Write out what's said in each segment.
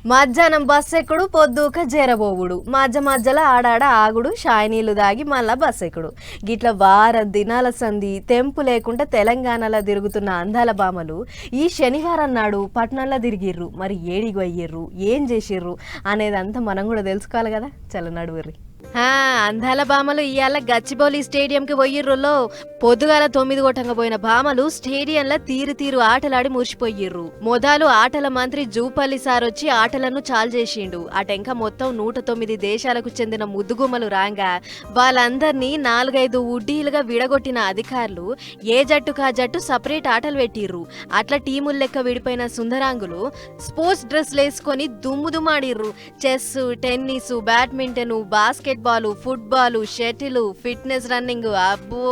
మధ్యాహ్నం బస్ ఎక్కుడు పొద్దుక జేరబోవుడు మధ్యలో ఆడాడ ఆగుడు షాయి నీళ్లు దాగి మళ్ళా బస్ ఎక్కుడు గిట్ల వారం దినాల సంధి తెంపు లేకుండా తెలంగాణలో తిరుగుతున్న అందాల బామలు ఈ శనివారం నాడు పట్నంలో తిరిగిర్రు. మరి ఏడికి పోయిర్రు, ఏం చేసిర్రు అనేదంతా మనం కూడా తెలుసుకోవాలి కదా. చల్ల నడువర్రి. అందాల బామలు ఇవాళ గచ్చిబౌలి స్టేడియంకి పోయిర్రులో పొద్దుగాల 9 గొట్టంగా పోయిన బామలు స్టేడియంలో తీరు ఆటలాడి మురిసిపోయిర్రు. మొదలు ఆటల మంత్రి జూపల్లి సార్ వచ్చి ఆటలను చాలు చేసిండు. అటెంక మొత్తం 109 దేశాలకు చెందిన ముద్దుగుమ్మలు రాంగా వాళ్ళందరినీ 4-5 ఉడ్డీలుగా విడగొట్టిన అధికారులు ఏ జట్టుకా జట్టు సపరేట్ ఆటలు పెట్టిర్రు. అట్లా టీముల లెక్క విడిపోయిన సుందరాంగులు స్పోర్ట్స్ డ్రెస్లు వేసుకొని దుమ్ముదుమాడిర్రు. Chess, tennis, badminton, basketball, football, shuttle, fitness running, అబ్బో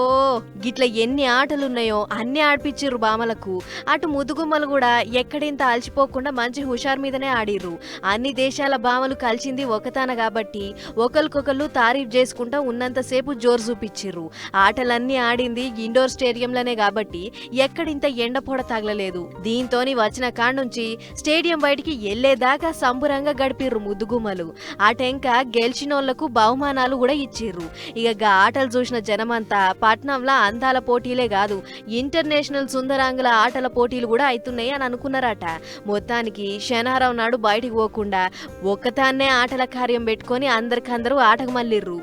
గిట్ల ఎన్ని ఆటలున్నాయో అన్ని ఆడిపించిర్రు బామలకు. అటు ముదుగుమ్మలు కూడా ఎక్కడింత అలసిపోకుండా మంచి హుషారు మీదనే ఆడిర్రు. అన్ని దేశాల బామలు కలిసింది ఒకతాన కాబట్టి ఒకరికొకళ్ళు తారీఫ్ చేసుకుంటా ఉన్నంతసేపు జోరు చూపించిర్రు. ఆటలన్నీ ఆడింది ఇండోర్ స్టేడియంలోనే కాబట్టి ఎక్కడింత ఎండ పొడ తగలలేదు. దీంతోని వచ్చిన కాడ్నుంచి స్టేడియం బయటికి వెళ్లేదాకా సంబురంగా గడిపిర్రు ముద్దుగుమ్మలు. ఆ టెంక గెలిచినోళ్లకు బహుమానాలు కూడా ఇచ్చిర్రు. ఇక ఆటలు చూసిన జనమంతా పట్నంలో అందాల పోటీలే కాదు ఇంటర్నేషనల్ సుందరాంగుల ఆటల పోటీలు కూడా అవుతున్నాయి అని అనుకున్నారట. మొత్తానికి శనివారం నాడు బయటికి పోకుండా ఒక్కతాన్నే ఆటల కార్యం పెట్టుకొని అందరికందరూ ఆటకు మళ్ళిర్రు.